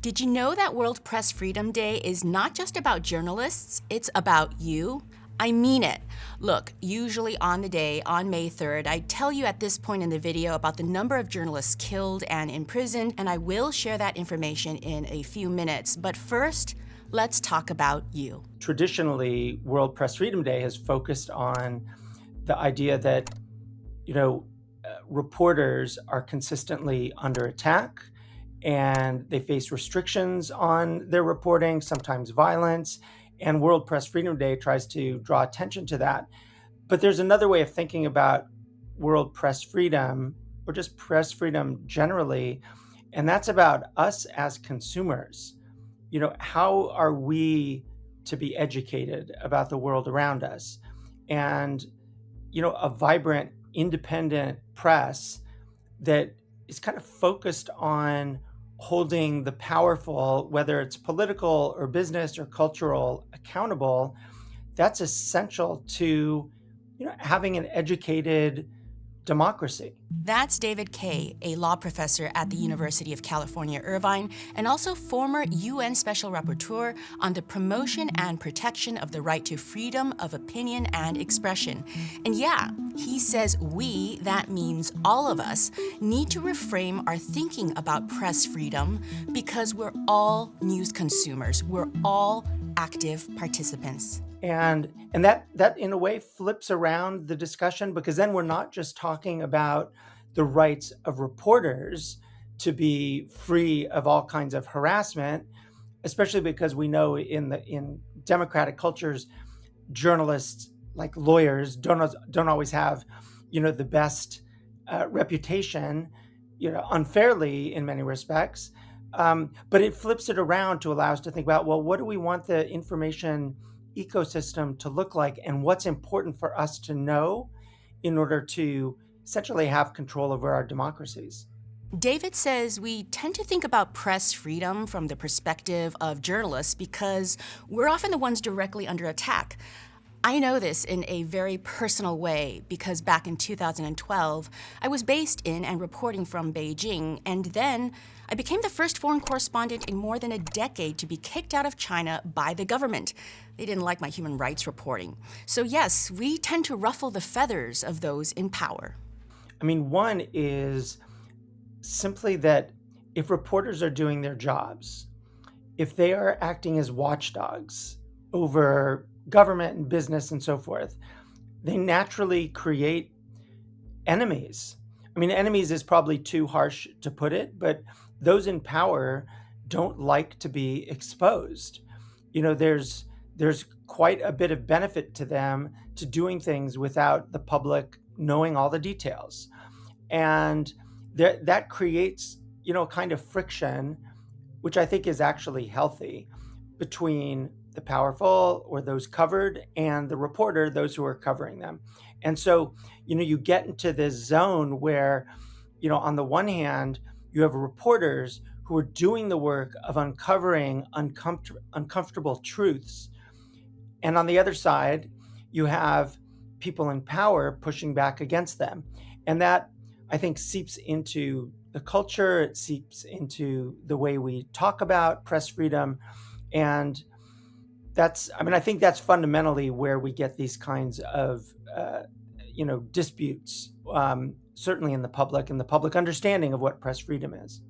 Did you know that World Press Freedom Day is not just about journalists, it's about you? I mean it. Look, usually on the day, on May 3rd, I tell you at this point in the video about the number of journalists killed and imprisoned, and I will share that information in a few minutes. But first, let's talk about you. Traditionally, World Press Freedom Day has focused on the idea that, reporters are consistently under attack and they face restrictions on their reporting, sometimes violence. And World Press Freedom Day tries to draw attention to that. But there's another way of thinking about world press freedom, or just press freedom generally, and that's about us as consumers. How are we to be educated about the world around us? And, a vibrant, independent press that is kind of focused on holding the powerful, whether it's political or business or cultural, accountable, that's essential to, having an educated democracy. That's David Kaye, a law professor at the University of California, Irvine, and also former UN Special Rapporteur on the promotion and protection of the right to freedom of opinion and expression. And yeah, he says we, that means all of us, need to reframe our thinking about press freedom because we're all news consumers. We're all active participants. And that in a way flips around the discussion, because then we're not just talking about the rights of reporters to be free of all kinds of harassment, especially because we know in democratic cultures, journalists, like lawyers, don't always have the best reputation, unfairly in many respects. But it flips it around to allow us to think about, well, what do we want the information ecosystem to look like, and what's important for us to know in order to essentially have control over our democracies. David says we tend to think about press freedom from the perspective of journalists because we're often the ones directly under attack. I know this in a very personal way because back in 2012, I was based in and reporting from Beijing, and then I became the first foreign correspondent in more than a decade to be kicked out of China by the government. They didn't like my human rights reporting. So yes, we tend to ruffle the feathers of those in power. One is simply that if reporters are doing their jobs, if they are acting as watchdogs over government and business and so forth, they naturally create enemies. Enemies is probably too harsh to put it, but those in power don't like to be exposed. There's quite a bit of benefit to them to doing things without the public knowing all the details. And that creates, a kind of friction, which I think is actually healthy, between the powerful or those covered and the reporter, those who are covering them. And so, you get into this zone where, on the one hand, you have reporters who are doing the work of uncovering uncomfortable truths. And on the other side, you have people in power pushing back against them. And that, I think, seeps into the culture. It seeps into the way we talk about press freedom. And I think that's fundamentally where we get these kinds of, disputes, certainly in the public and the public understanding of what press freedom is.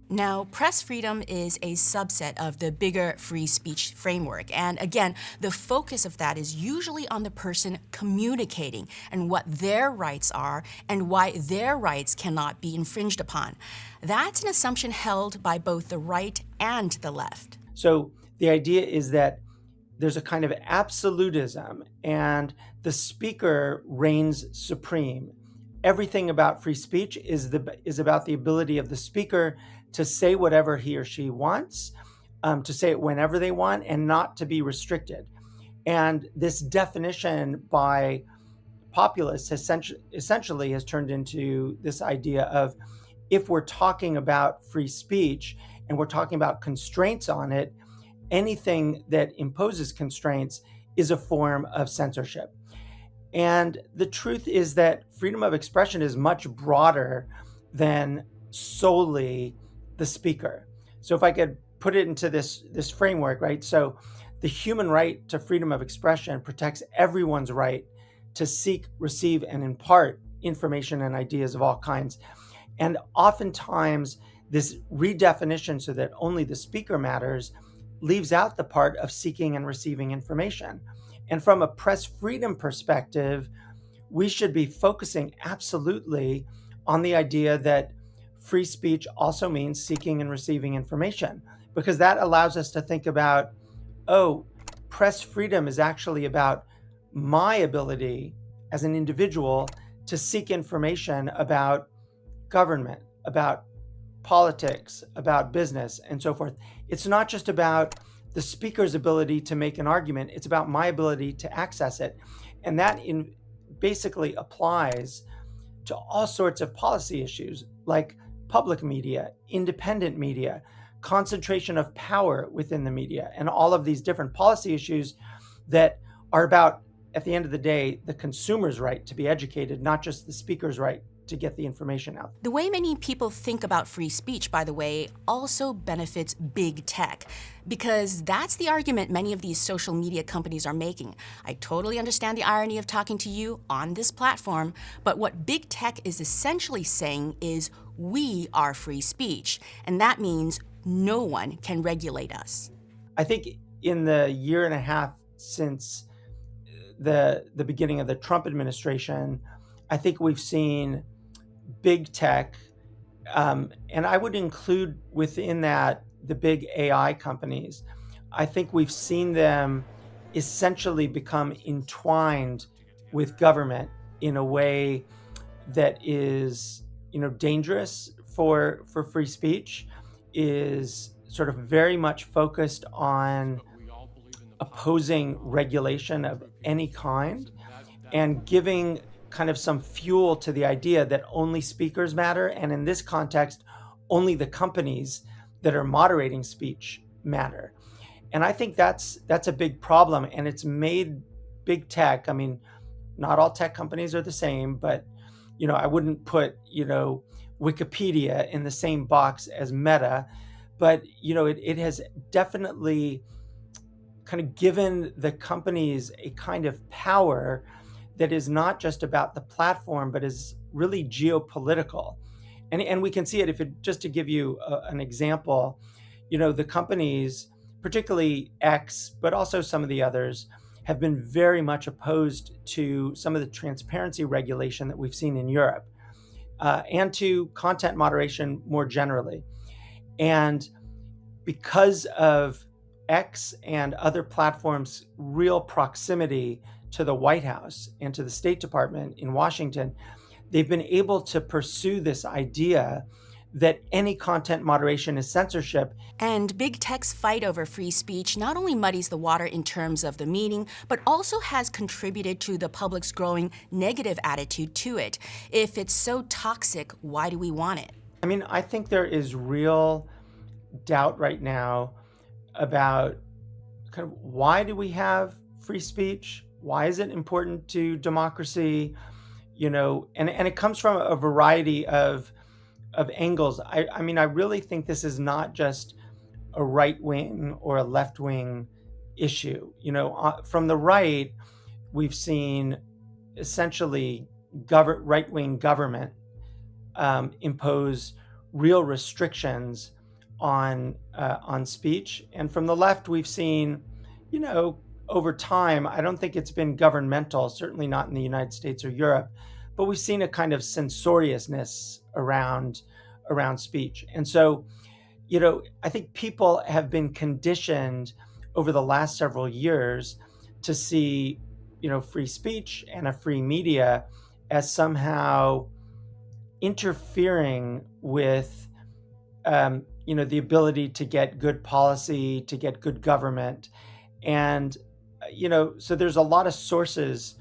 Now, press freedom is a subset of the bigger free speech framework. And again, the focus of that is usually on the person communicating and what their rights are and why their rights cannot be infringed upon. That's an assumption held by both the right and the left. So the idea is that there's a kind of absolutism and the speaker reigns supreme. Everything about free speech is about the ability of the speaker to say whatever he or she wants, to say it whenever they want, and not to be restricted. And this definition by populists essentially has turned into this idea of, if we're talking about free speech and we're talking about constraints on it, anything that imposes constraints is a form of censorship. And the truth is that freedom of expression is much broader than solely the speaker. So if I could put it into this framework, right? So the human right to freedom of expression protects everyone's right to seek, receive, and impart information and ideas of all kinds. And oftentimes, this redefinition so that only the speaker matters leaves out the part of seeking and receiving information. And from a press freedom perspective, we should be focusing absolutely on the idea that free speech also means seeking and receiving information, because that allows us to think about, oh, press freedom is actually about my ability as an individual to seek information about government, about politics, about business, and so forth. It's not just about the speaker's ability to make an argument, it's about my ability to access it. And that basically applies to all sorts of policy issues like public media, independent media, concentration of power within the media, and all of these different policy issues that are about, at the end of the day, the consumer's right to be educated, not just the speaker's right to get the information out. The way many people think about free speech, by the way, also benefits big tech, because that's the argument many of these social media companies are making. I totally understand the irony of talking to you on this platform, but what big tech is essentially saying is we are free speech, and that means no one can regulate us. I think in the year and a half since the beginning of the Trump administration, I think we've seen big tech, and I would include within that the big AI companies. I think we've seen them essentially become entwined with government in a way that is, dangerous for free speech, is sort of very much focused on opposing regulation of any kind and giving kind of some fuel to the idea that only speakers matter. And in this context, only the companies that are moderating speech matter. And I think that's a big problem. And it's made big tech, I mean, not all tech companies are the same, but, I wouldn't put, Wikipedia in the same box as Meta, but, it has definitely kind of given the companies a kind of power that is not just about the platform, but is really geopolitical. And we can see it just to give you an example, the companies, particularly X, but also some of the others, have been very much opposed to some of the transparency regulation that we've seen in Europe, and to content moderation more generally. And because of X and other platforms' real proximity to the White House and to the State Department in Washington, they've been able to pursue this idea that any content moderation is censorship. And big tech's fight over free speech not only muddies the water in terms of the meaning, but also has contributed to the public's growing negative attitude to it. If it's so toxic, why do we want it? I mean, I think there is real doubt right now about kind of why do we have free speech? Why is it important to democracy? And it comes from a variety of angles. I mean, I really think this is not just a right wing or a left wing issue. From the right, we've seen essentially right wing government impose real restrictions on speech, and from the left, we've seen, over time, I don't think it's been governmental, certainly not in the United States or Europe, but we've seen a kind of censoriousness around speech. And so, I think people have been conditioned over the last several years to see, free speech and a free media as somehow interfering with, the ability to get good policy, to get good government. And, so there's a lot of sources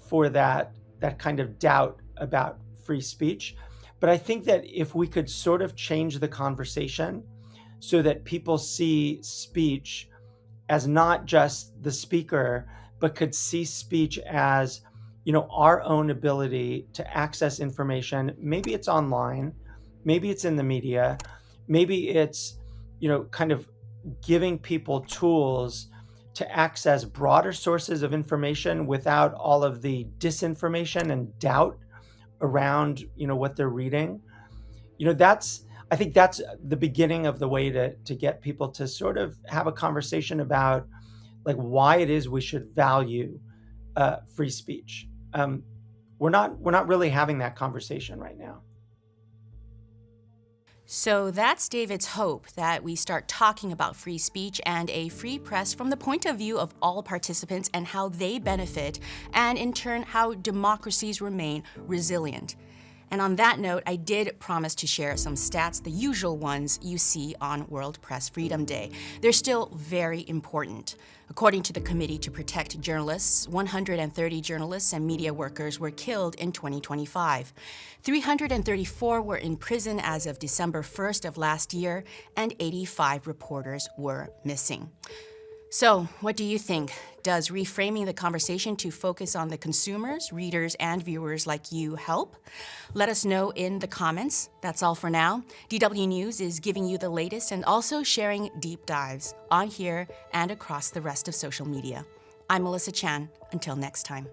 for that kind of doubt about free speech. But I think that if we could sort of change the conversation so that people see speech as not just the speaker, but could see speech as, our own ability to access information. Maybe it's online, maybe it's in the media, maybe it's, kind of giving people tools to access broader sources of information without all of the disinformation and doubt around, what they're reading. I think that's the beginning of the way to get people to sort of have a conversation about like why it is we should value free speech. We're not really having that conversation right now. So that's David's hope, that we start talking about free speech and a free press from the point of view of all participants and how they benefit, and in turn, how democracies remain resilient. And on that note, I did promise to share some stats, the usual ones you see on World Press Freedom Day. They're still very important. According to the Committee to Protect Journalists, 130 journalists and media workers were killed in 2025. 334 were in prison as of December 1st of last year, and 85 reporters were missing. So, what do you think? Does reframing the conversation to focus on the consumers, readers, and viewers like you help? Let us know in the comments. That's all for now. DW News is giving you the latest and also sharing deep dives on here and across the rest of social media. I'm Melissa Chan. Until next time.